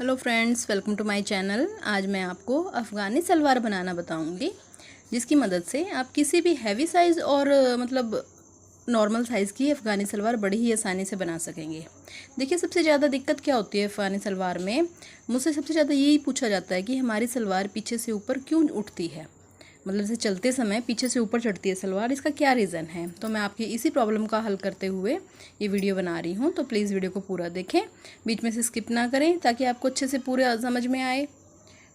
Hello friends, welcome to my channel. आज मैं आपको अफ़गानी सलवार बनाना बताऊंगी, जिसकी मदद से आप किसी भी हैवी साइज़ और नॉर्मल साइज़ की अफ़गानी सलवार बड़ी ही आसानी से बना सकेंगे। देखिए, सबसे ज़्यादा दिक्कत क्या होती है अफ़गानी सलवार में। मुझसे सबसे ज़्यादा यही पूछा जाता है कि हमारी सलवार पीछे से ऊपर क्यों उठती है, मतलब जैसे चलते समय पीछे से ऊपर चढ़ती है सलवार, इसका क्या रीज़न है। तो मैं आपकी इसी प्रॉब्लम का हल करते हुए ये वीडियो बना रही हूँ। तो प्लीज़ वीडियो को पूरा देखें, बीच में से स्किप ना करें, ताकि आपको अच्छे से पूरे समझ में आए।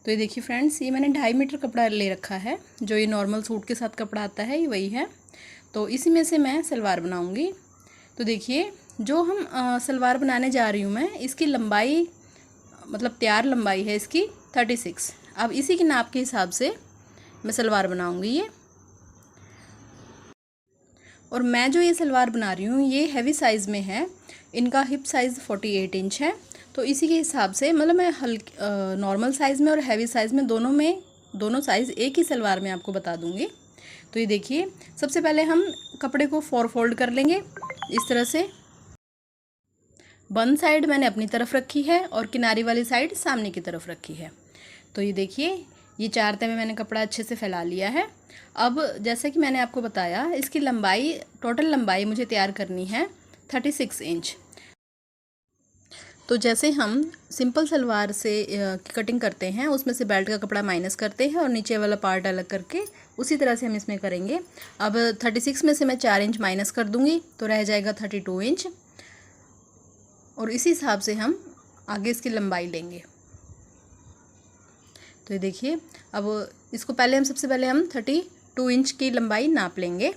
तो ये देखिए फ्रेंड्स, ये मैंने 2.5 मीटर कपड़ा ले रखा है। जो ये नॉर्मल सूट के साथ कपड़ा आता है, ये वही है। तो इसी में से मैं सलवार बनाऊँगी। तो देखिए, जो हम सलवार बनाने जा रही हूँ मैं, इसकी लंबाई मतलब तैयार लंबाई है इसकी 36। अब इसी के नाप के हिसाब से मैं सलवार बनाऊंगी ये। और मैं जो ये सलवार बना रही हूँ ये हैवी साइज़ में है। इनका हिप साइज़ 48 इंच है। तो इसी के हिसाब से मतलब मैं नॉर्मल साइज़ में और हैवी साइज़ में दोनों साइज़ एक ही सलवार में आपको बता दूँगी। तो ये देखिए, सबसे पहले हम कपड़े को 4 फोल्ड कर लेंगे इस तरह से। वन साइड मैंने अपनी तरफ रखी है और किनारी वाली साइड सामने की तरफ रखी है। तो ये देखिए, ये 4 तह में मैंने कपड़ा अच्छे से फैला लिया है। अब जैसे कि मैंने आपको बताया, इसकी लंबाई, टोटल लंबाई मुझे तैयार करनी है 36 इंच। तो जैसे हम सिंपल सलवार से कटिंग करते हैं, उसमें से बेल्ट का कपड़ा माइनस करते हैं और नीचे वाला पार्ट अलग करके, उसी तरह से हम इसमें करेंगे। अब 36 में से मैं 4 इंच माइनस कर दूंगी, तो रह जाएगा 32 इंच। और इसी हिसाब से हम आगे इसकी लंबाई लेंगे। तो ये देखिए, अब इसको सबसे पहले हम 32 इंच की लंबाई नाप लेंगे।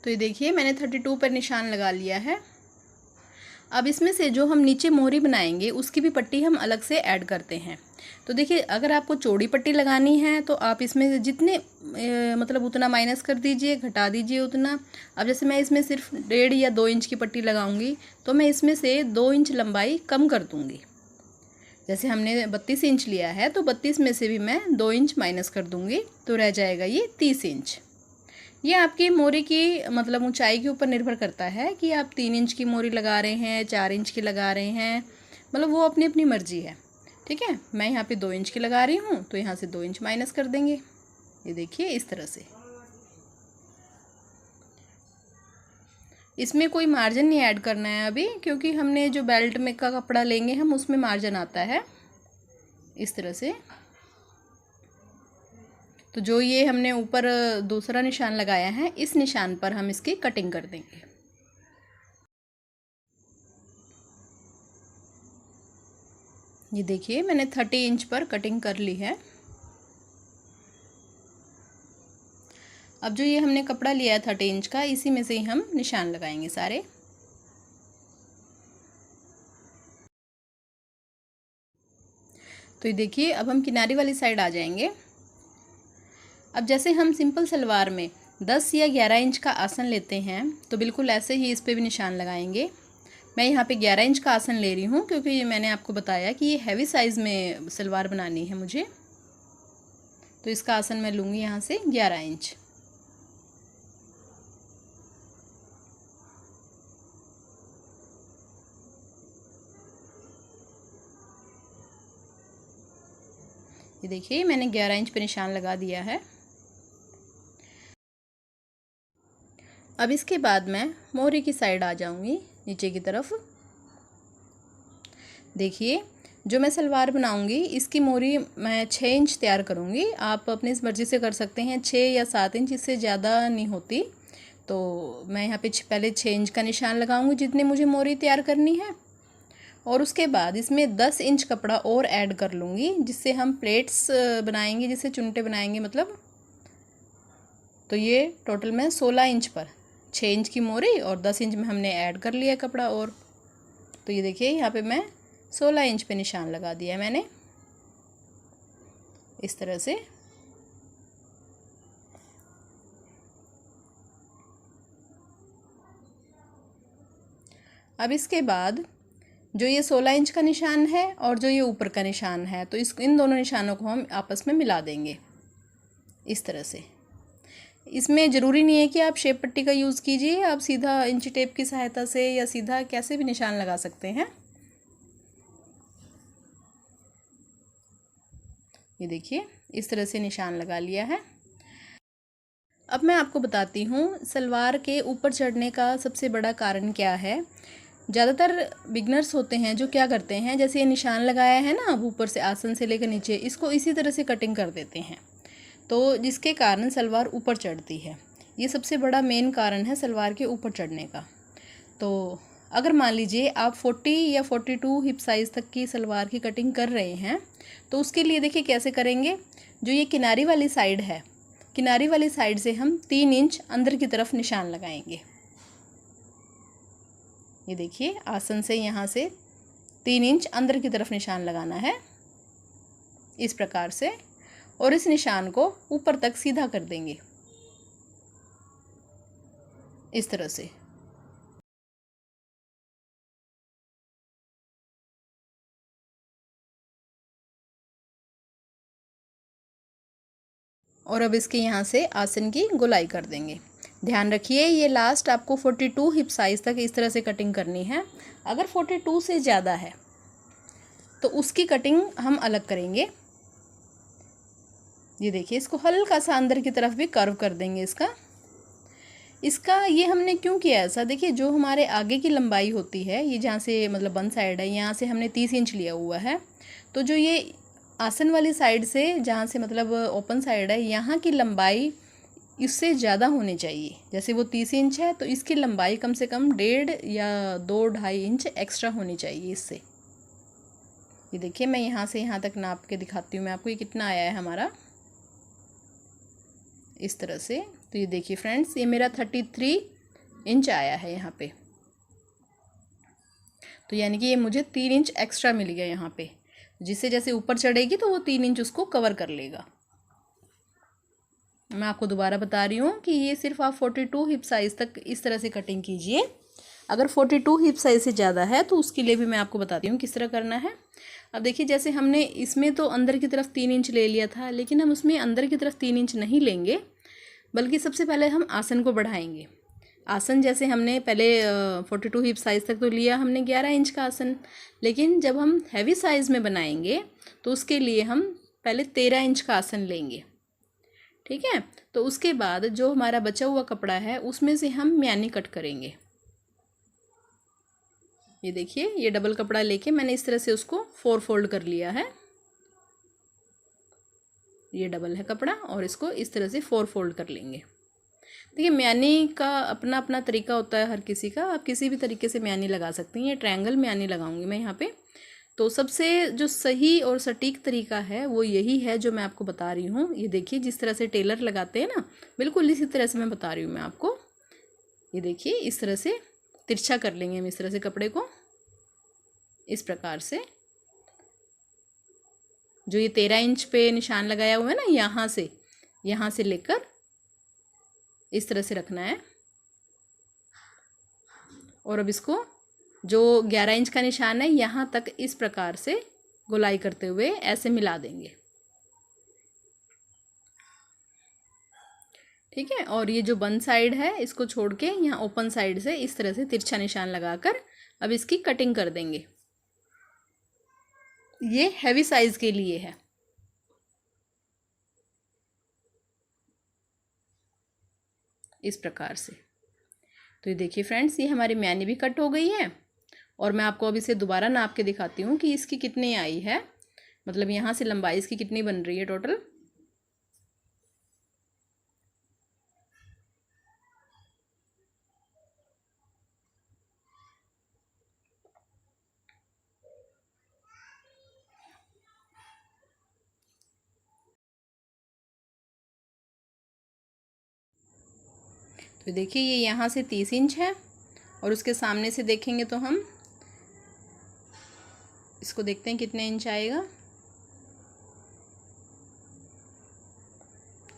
तो ये देखिए, मैंने 32 पर निशान लगा लिया है। अब इसमें से जो हम नीचे मोहरी बनाएंगे उसकी भी पट्टी हम अलग से ऐड करते हैं। तो देखिए, अगर आपको चौड़ी पट्टी लगानी है तो आप इसमें से जितने मतलब उतना माइनस कर दीजिए, घटा दीजिए उतना। अब जैसे मैं इसमें सिर्फ 1.5 या 2 इंच की पट्टी लगाऊंगी, तो मैं इसमें से 2 इंच लंबाई कम कर दूंगी। जैसे हमने 32 इंच लिया है, तो 32 में से भी मैं 2 इंच माइनस कर दूंगी, तो रह जाएगा ये 30 इंच। ये आपकी मोरी की मतलब ऊंचाई के ऊपर निर्भर करता है कि आप 3 इंच की मोरी लगा रहे हैं, 4 इंच की लगा रहे हैं, मतलब वो अपनी अपनी मर्जी है। ठीक है, मैं यहाँ पे 2 इंच की लगा रही हूँ, तो यहाँ से 2 इंच माइनस कर देंगे। ये देखिए, इस तरह से। इसमें कोई मार्जिन नहीं ऐड करना है अभी, क्योंकि हमने जो बेल्ट में का कपड़ा लेंगे हम, उसमें मार्जिन आता है इस तरह से। तो जो ये हमने ऊपर दूसरा निशान लगाया है, इस निशान पर हम इसकी कटिंग कर देंगे। ये देखिए, मैंने 30 इंच पर कटिंग कर ली है। अब जो ये हमने कपड़ा लिया है 30 इंच का, इसी में से ही हम निशान लगाएंगे सारे। तो ये देखिए, अब हम किनारी वाली साइड आ जाएंगे। अब जैसे हम सिंपल सलवार में 10 या 11 इंच का आसन लेते हैं, तो बिल्कुल ऐसे ही इस पर भी निशान लगाएंगे। मैं यहाँ पे 11 इंच का आसन ले रही हूँ, क्योंकि ये मैंने आपको बताया कि ये हैवी साइज़ में सलवार बनानी है मुझे। तो इसका आसन मैं लूँगी यहाँ से 11 इंच। ये देखिए, मैंने 11 इंच पे निशान लगा दिया है। अब इसके बाद मैं मोहरी की साइड आ जाऊंगी, नीचे की तरफ। देखिए, जो मैं सलवार बनाऊंगी इसकी मोहरी मैं 6 इंच तैयार करूंगी। आप अपनी इस मर्ज़ी से कर सकते हैं, 6 या 7 इंच, इससे ज़्यादा नहीं होती। तो मैं यहाँ पे पहले 6 इंच का निशान लगाऊंगी, जितनी मुझे मोहरी तैयार करनी है। और उसके बाद इसमें 10 इंच कपड़ा और ऐड कर लूँगी, जिससे हम प्लेट्स बनाएंगे, जिससे चुनटे बनाएंगे मतलब। तो ये टोटल में 16 इंच पर 6 इंच की मोरी और 10 इंच में हमने ऐड कर लिया कपड़ा और। तो ये देखिए, यहाँ पे मैं 16 इंच पे निशान लगा दिया मैंने इस तरह से। अब इसके बाद जो ये 16 इंच का निशान है और जो ये ऊपर का निशान है, तो इन दोनों निशानों को हम आपस में मिला देंगे इस तरह से। इसमें ज़रूरी नहीं है कि आप शेप पट्टी का यूज़ कीजिए, आप सीधा इंची टेप की सहायता से या सीधा कैसे भी निशान लगा सकते हैं। ये देखिए इस तरह से निशान लगा लिया है। अब मैं आपको बताती हूँ सलवार के ऊपर चढ़ने का सबसे बड़ा कारण क्या है। ज़्यादातर बिगनर्स होते हैं जो क्या करते हैं, जैसे ये निशान लगाया है ना, अब ऊपर से आसन से लेकर नीचे, इसको इसी तरह से कटिंग कर देते हैं, तो जिसके कारण सलवार ऊपर चढ़ती है। ये सबसे बड़ा मेन कारण है सलवार के ऊपर चढ़ने का। तो अगर मान लीजिए आप 40 या 42 हिप साइज़ तक की सलवार की कटिंग कर रहे हैं, तो उसके लिए देखिए कैसे करेंगे। जो ये किनारी वाली साइड है, किनारी वाली साइड से हम 3 इंच अंदर की तरफ निशान लगाएंगे। ये देखिए आसन से यहाँ से 3 इंच अंदर की तरफ निशान लगाना है इस प्रकार से, और इस निशान को ऊपर तक सीधा कर देंगे इस तरह से। और अब इसके यहाँ से आसन की गोलाई कर देंगे। ध्यान रखिए ये लास्ट आपको 42 हिप साइज़ तक इस तरह से कटिंग करनी है। अगर 42 से ज़्यादा है तो उसकी कटिंग हम अलग करेंगे। ये देखिए इसको हल्का सा अंदर की तरफ भी कर्व कर देंगे इसका ये हमने क्यों किया ऐसा, देखिए जो हमारे आगे की लंबाई होती है, ये जहाँ से मतलब वन साइड है, यहाँ से हमने 30 इंच लिया हुआ है, तो जो ये आसन वाली साइड से जहाँ से मतलब ओपन साइड है, यहाँ की लंबाई इससे ज़्यादा होनी चाहिए। जैसे वो 30 इंच है तो इसकी लंबाई कम से कम 1.5 या 2-2.5 इंच एक्स्ट्रा होनी चाहिए इससे। ये देखिए मैं यहाँ से यहाँ तक नाप के दिखाती हूँ मैं आपको, ये कितना आया है हमारा इस तरह से। तो ये देखिए फ्रेंड्स, ये मेरा 33 इंच आया है यहाँ पे, तो यानी कि ये मुझे 3 इंच एक्स्ट्रा मिल गया यहाँ पे, जिससे जैसे ऊपर चढ़ेगी तो वो 3 इंच उसको कवर कर लेगा। मैं आपको दोबारा बता रही हूँ कि ये सिर्फ आप 42 हिप साइज़ तक इस तरह से कटिंग कीजिए। अगर 42 हिप साइज़ से ज़्यादा है तो उसके लिए भी मैं आपको बताती हूँ किस तरह करना है। अब देखिए जैसे हमने इसमें तो अंदर की तरफ 3 इंच ले लिया था, लेकिन हम उसमें अंदर की तरफ 3 इंच नहीं लेंगे, बल्कि सबसे पहले हम आसन को बढ़ाएंगे। आसन जैसे हमने पहले 42 हिप साइज़ तक तो लिया हमने 11 इंच का आसन, लेकिन जब हम हैवी साइज़ में बनाएंगे तो उसके लिए हम पहले 13 इंच का आसन लेंगे। ठीक है, तो उसके बाद जो हमारा बचा हुआ कपड़ा है उसमें से हम म्यानी कट करेंगे। ये देखिए ये डबल कपड़ा लेके मैंने इस तरह से उसको 4 फोल्ड कर लिया है। ये डबल है कपड़ा और इसको इस तरह से 4 फोल्ड कर लेंगे। देखिए म्यानी का अपना अपना तरीका होता है हर किसी का, आप किसी भी तरीके से म्यानी लगा सकती हैं। ये ट्रायंगल म्यानी लगाऊंगी मैं यहाँ पे। तो सबसे जो सही और सटीक तरीका है वो यही है जो मैं आपको बता रही हूँ। ये देखिए जिस तरह से टेलर लगाते हैं ना, बिल्कुल इसी तरह से मैं बता रही हूँ मैं आपको। ये देखिए इस तरह से तिरछा कर लेंगे हम इस तरह से कपड़े को, इस प्रकार से। जो ये 13 इंच पे निशान लगाया हुआ है ना, यहाँ से लेकर इस तरह से रखना है। और अब इसको जो 11 इंच का निशान है यहाँ तक इस प्रकार से गोलाई करते हुए ऐसे मिला देंगे। ठीक है, और ये जो बंद साइड है इसको छोड़ के यहाँ ओपन साइड से इस तरह से तिरछा निशान लगाकर अब इसकी कटिंग कर देंगे। ये हैवी साइज के लिए है। इस प्रकार से। तो ये देखिए फ्रेंड्स, ये हमारी म्यानी भी कट हो गई है और मैं आपको अब इसे दोबारा नाप के दिखाती हूँ कि इसकी कितनी आई है, मतलब यहाँ से लंबाई इसकी कितनी बन रही है टोटल। तो देखिए ये यहाँ से 30 इंच है और उसके सामने से देखेंगे तो हम इसको देखते हैं कितने इंच आएगा।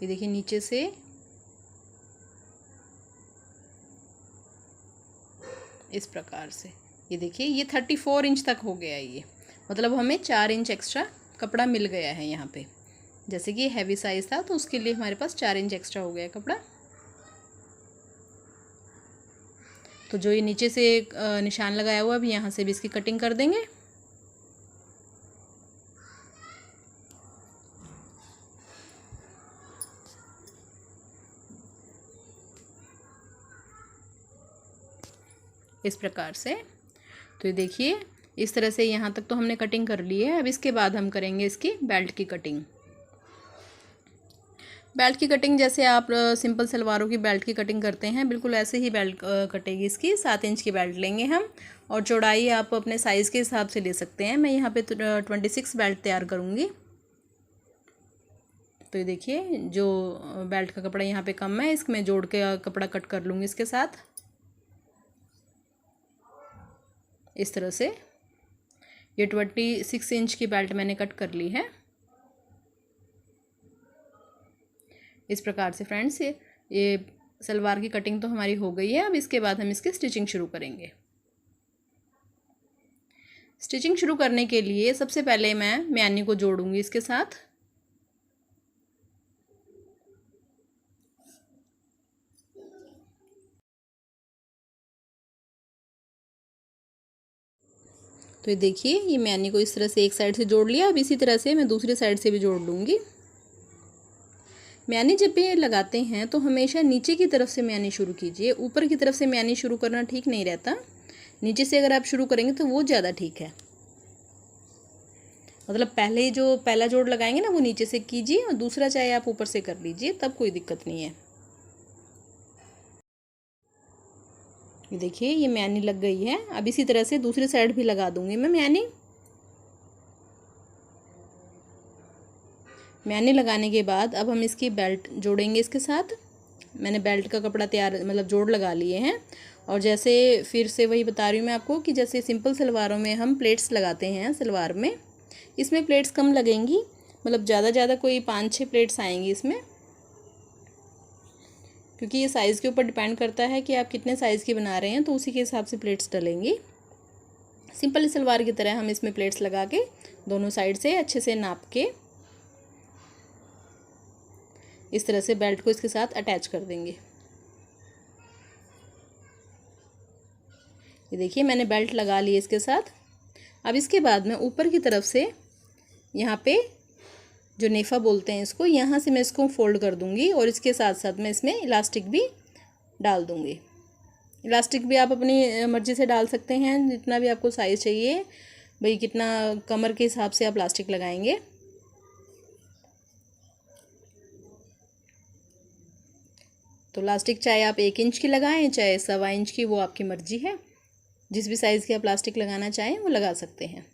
ये देखिए नीचे से इस प्रकार से ये देखिए ये 34 इंच तक हो गया है ये, मतलब हमें 4 इंच एक्स्ट्रा कपड़ा मिल गया है यहाँ पे। जैसे कि हैवी साइज़ था तो उसके लिए हमारे पास 4 इंच एक्स्ट्रा हो गया है कपड़ा। तो जो ये नीचे से निशान लगाया हुआ अभी यहाँ से भी इसकी कटिंग कर देंगे। इस प्रकार से। तो ये देखिए इस तरह से यहाँ तक तो हमने कटिंग कर ली है। अब इसके बाद हम करेंगे इसकी बेल्ट की कटिंग। बेल्ट की कटिंग जैसे आप सिंपल सलवारों की बेल्ट की कटिंग करते हैं, बिल्कुल ऐसे ही बेल्ट कटेगी इसकी। 7 इंच की बेल्ट लेंगे हम, और चौड़ाई आप अपने साइज़ के हिसाब से ले सकते हैं। मैं यहाँ पे 26 बेल्ट तैयार करूँगी। तो ये देखिए जो बेल्ट का कपड़ा यहाँ पे कम है, इसमें जोड़ के कपड़ा कट कर लूँगी इसके साथ। इस तरह से ये 26 इंच की बेल्ट मैंने कट कर ली है। इस प्रकार से फ्रेंड्स ये सलवार की कटिंग तो हमारी हो गई है। अब इसके बाद हम इसकी स्टिचिंग शुरू करेंगे। स्टिचिंग शुरू करने के लिए सबसे पहले मैं म्यानी को जोड़ूंगी इसके साथ। तो ये देखिए ये म्यानी को इस तरह से एक साइड से जोड़ लिया। अब इसी तरह से मैं दूसरी साइड से भी जोड़ लूँगी। म्यानी जब भी लगाते हैं तो हमेशा नीचे की तरफ से म्यानी शुरू कीजिए, ऊपर की तरफ से म्यानी शुरू करना ठीक नहीं रहता। नीचे से अगर आप शुरू करेंगे तो वो ज़्यादा ठीक है। मतलब पहले जो पहला जोड़ लगाएंगे ना वो नीचे से कीजिए, और दूसरा चाहे आप ऊपर से कर लीजिए, तब कोई दिक्कत नहीं है। ये देखिए ये म्यानी लग गई है। अब इसी तरह से दूसरी साइड भी लगा दूंगी मैं म्यानी। म्यानी लगाने के बाद अब हम इसकी बेल्ट जोड़ेंगे इसके साथ। मैंने बेल्ट का कपड़ा तैयार मतलब जोड़ लगा लिए हैं। और जैसे फिर से वही बता रही हूँ मैं आपको कि जैसे सिंपल सलवारों में हम प्लेट्स लगाते हैं सलवार में, इसमें प्लेट्स कम लगेंगी। मतलब ज़्यादा कोई 5-6 प्लेट्स आएंगी इसमें, क्योंकि ये साइज़ के ऊपर डिपेंड करता है कि आप कितने साइज़ की बना रहे हैं, तो उसी के हिसाब से प्लेट्स डलेंगी। सिंपल सलवार की तरह हम इसमें प्लेट्स लगा के दोनों साइड से अच्छे से नाप के इस तरह से बेल्ट को इसके साथ अटैच कर देंगे। ये देखिए मैंने बेल्ट लगा ली इसके साथ। अब इसके बाद मैं ऊपर की तरफ से यहाँ पे जो नेफा बोलते हैं इसको, यहाँ से मैं इसको फोल्ड कर दूँगी, और इसके साथ साथ मैं इसमें इलास्टिक भी डाल दूँगी। इलास्टिक भी आप अपनी मर्ज़ी से डाल सकते हैं, जितना भी आपको साइज़ चाहिए भाई, कितना कमर के हिसाब से आप इलास्टिक लगाएंगे। तो इलास्टिक चाहे आप 1 इंच की लगाएं चाहे 1.25 इंच की, वो आपकी मर्ज़ी है। जिस भी साइज़ की आप इलास्टिक लगाना चाहें वो लगा सकते हैं।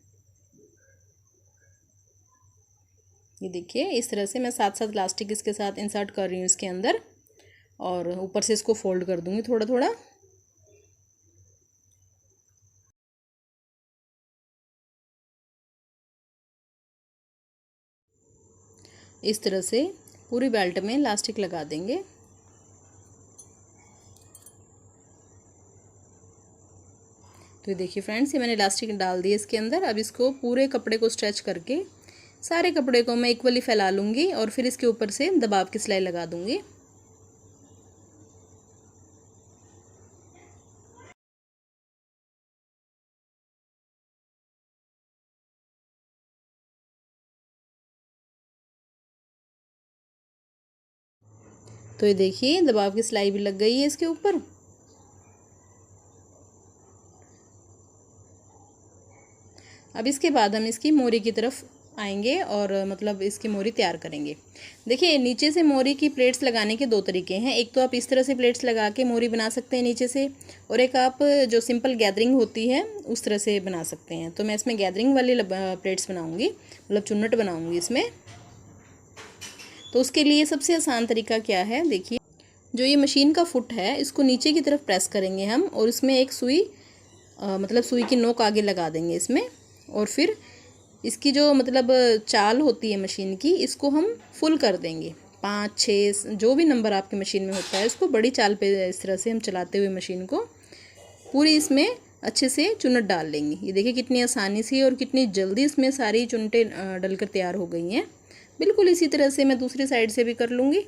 ये देखिए इस तरह से मैं साथ साथ इलास्टिक इसके साथ इंसर्ट कर रही हूँ इसके अंदर, और ऊपर से इसको फोल्ड कर दूँगी थोड़ा थोड़ा। इस तरह से पूरी बेल्ट में इलास्टिक लगा देंगे। तो ये देखिए फ्रेंड्स ये मैंने इलास्टिक डाल दिया इसके अंदर। अब इसको पूरे कपड़े को स्ट्रेच करके सारे कपड़े को मैं इक्वली फैला लूँगी, और फिर इसके ऊपर से दबाव की सिलाई लगा दूँगी। तो ये देखिए दबाव की सिलाई भी लग गई है इसके ऊपर। अब इसके बाद हम इसकी मोरी की तरफ आएंगे, और मतलब इसकी मोरी तैयार करेंगे। देखिए नीचे से मोरी की प्लेट्स लगाने के 2 तरीके हैं। एक तो आप इस तरह से प्लेट्स लगा के मोरी बना सकते हैं नीचे से, और एक आप जो सिंपल गैदरिंग होती है उस तरह से बना सकते हैं। तो मैं इसमें गैदरिंग वाली प्लेट्स बनाऊँगी, मतलब चुन्नट बनाऊँगी इसमें। तो उसके लिए सबसे आसान तरीका क्या है, देखिए जो ये मशीन का फुट है इसको नीचे की तरफ प्रेस करेंगे हम, और इसमें एक सुई मतलब सुई की नोक आगे लगा देंगे इसमें, और फिर इसकी जो मतलब चाल होती है मशीन की, इसको हम फुल कर देंगे। 5-6 जो भी नंबर आपकी मशीन में होता है, इसको बड़ी चाल पे इस तरह से हम चलाते हुए मशीन को पूरी इसमें अच्छे से चुन्नट डाल लेंगे। ये देखिए कितनी आसानी से और कितनी जल्दी इसमें सारी चुन्नटें डलकर तैयार हो गई हैं। बिल्कुल इसी तरह से मैं दूसरी साइड से भी कर लूँगी।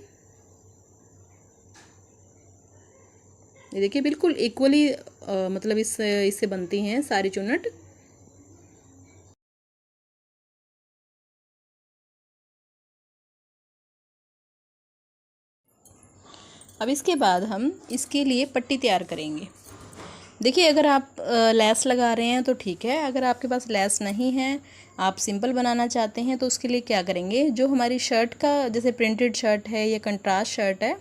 ये देखिए बिल्कुल इक्वली मतलब इससे बनती हैं सारी चुन्नट। अब इसके बाद हम इसके लिए पट्टी तैयार करेंगे। देखिए अगर आप लेस लगा रहे हैं तो ठीक है, अगर आपके पास लेस नहीं है, आप सिंपल बनाना चाहते हैं, तो उसके लिए क्या करेंगे, जो हमारी शर्ट का जैसे प्रिंटेड शर्ट है या कंट्रास्ट शर्ट है,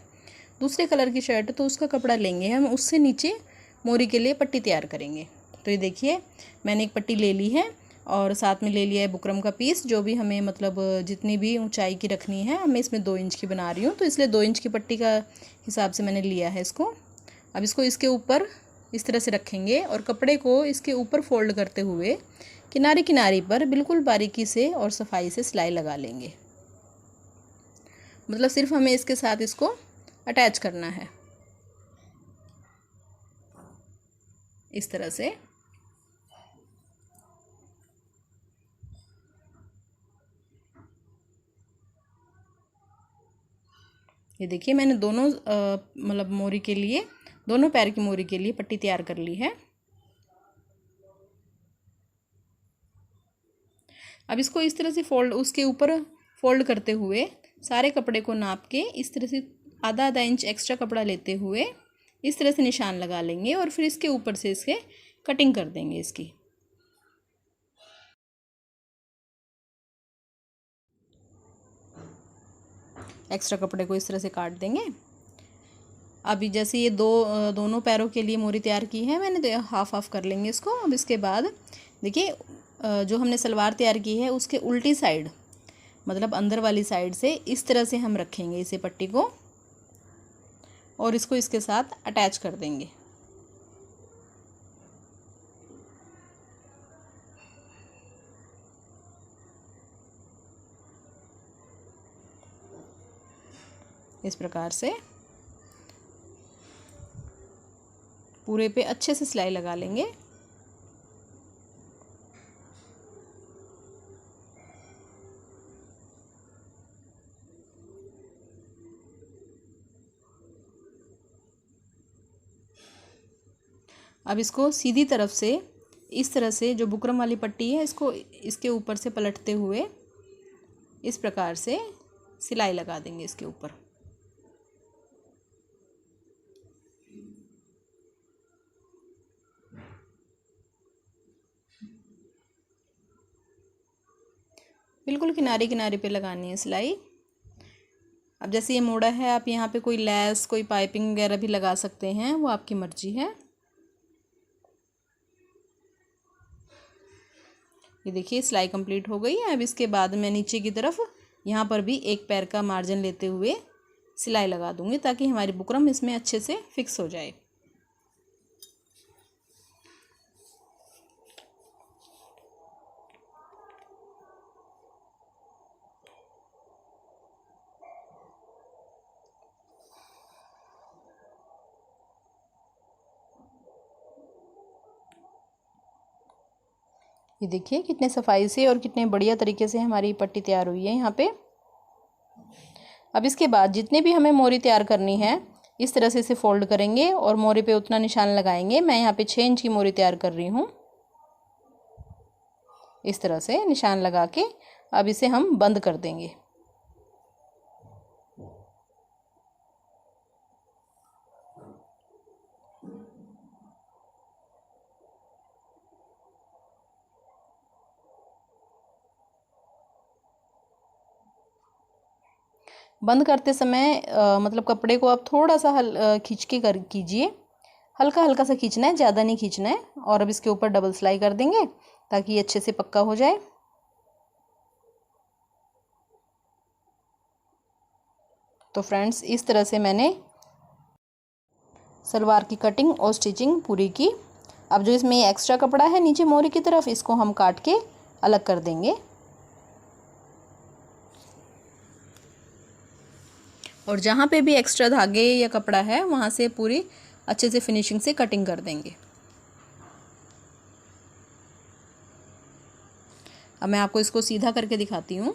दूसरे कलर की शर्ट है, तो उसका कपड़ा लेंगे हम, उससे नीचे मोरी के लिए पट्टी तैयार करेंगे। तो ये देखिए मैंने एक पट्टी ले ली है और साथ में ले लिया है बुकरम का पीस, जो भी हमें मतलब जितनी भी ऊंचाई की रखनी है। मैं इसमें 2 इंच की बना रही हूँ, तो इसलिए 2 इंच की पट्टी का हिसाब से मैंने लिया है इसको। अब इसको इसके ऊपर इस तरह से रखेंगे और कपड़े को इसके ऊपर फोल्ड करते हुए किनारे किनारे पर बिल्कुल बारीकी से और सफाई से सिलाई लगा लेंगे। मतलब सिर्फ हमें इसके साथ इसको अटैच करना है इस तरह से। ये देखिए मैंने दोनों मतलब मोरी के लिए, दोनों पैर की मोरी के लिए पट्टी तैयार कर ली है। अब इसको इस तरह से उसके ऊपर फोल्ड करते हुए सारे कपड़े को नाप के इस तरह से आधा आधा इंच एक्स्ट्रा कपड़ा लेते हुए इस तरह से निशान लगा लेंगे और फिर इसके ऊपर से इसके कटिंग कर देंगे इसकी। एक्स्ट्रा कपड़े को इस तरह से काट देंगे। अभी जैसे ये दोनों पैरों के लिए मोरी तैयार की है मैंने, तो हाफ हाफ कर लेंगे इसको। अब इसके बाद देखिए जो हमने सलवार तैयार की है उसके उल्टी साइड, मतलब अंदर वाली साइड से इस तरह से हम रखेंगे इसे पट्टी को और इसको इसके साथ अटैच कर देंगे। इस प्रकार से पूरे पे अच्छे से सिलाई लगा लेंगे। अब इसको सीधी तरफ से इस तरह से जो बुकरम वाली पट्टी है इसको इसके ऊपर से पलटते हुए इस प्रकार से सिलाई लगा देंगे इसके ऊपर। बिल्कुल किनारे किनारे पे लगानी है सिलाई। अब जैसे ये मोड़ा है, आप यहाँ पे कोई लेस, कोई पाइपिंग वगैरह भी लगा सकते हैं, वो आपकी मर्जी है। ये देखिए सिलाई कंप्लीट हो गई है। अब इसके बाद मैं नीचे की तरफ यहाँ पर भी एक पैर का मार्जिन लेते हुए सिलाई लगा दूँगी ताकि हमारी बुकरम इसमें अच्छे से फिक्स हो जाए। ये देखिए कितने सफाई से और कितने बढ़िया तरीके से हमारी पट्टी तैयार हुई है यहाँ पे। अब इसके बाद जितने भी हमें मोरी तैयार करनी है इस तरह से इसे फोल्ड करेंगे और मोरी पे उतना निशान लगाएंगे। मैं यहाँ पे 6 इंच की मोरी तैयार कर रही हूँ। इस तरह से निशान लगा के अब इसे हम बंद कर देंगे। बंद करते समय मतलब कपड़े को आप थोड़ा सा खींच के कीजिए, हल्का हल्का सा खींचना है, ज़्यादा नहीं खींचना है। और अब इसके ऊपर डबल सिलाई कर देंगे ताकि ये अच्छे से पक्का हो जाए। तो फ्रेंड्स इस तरह से मैंने सलवार की कटिंग और स्टिचिंग पूरी की। अब जो इसमें एक्स्ट्रा कपड़ा है नीचे मोरी की तरफ, इसको हम काट के अलग कर देंगे और जहाँ पे भी एक्स्ट्रा धागे या कपड़ा है वहाँ से पूरी अच्छे से फिनिशिंग से कटिंग कर देंगे। अब मैं आपको इसको सीधा करके दिखाती हूँ।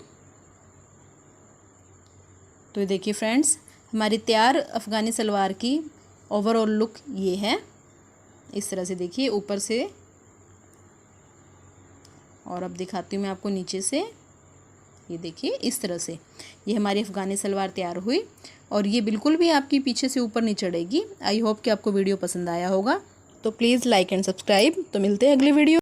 तो ये देखिए फ्रेंड्स, हमारी तैयार अफ़गानी सलवार की ओवरऑल लुक ये है। इस तरह से देखिए ऊपर से, और अब दिखाती हूँ मैं आपको नीचे से। ये देखिए इस तरह से ये हमारी अफ़गानी सलवार तैयार हुई, और ये बिल्कुल भी आपकी पीछे से ऊपर नहीं चढ़ेगी। आई होप कि आपको वीडियो पसंद आया होगा। तो प्लीज़ लाइक एंड सब्सक्राइब। तो मिलते हैं अगली वीडियो।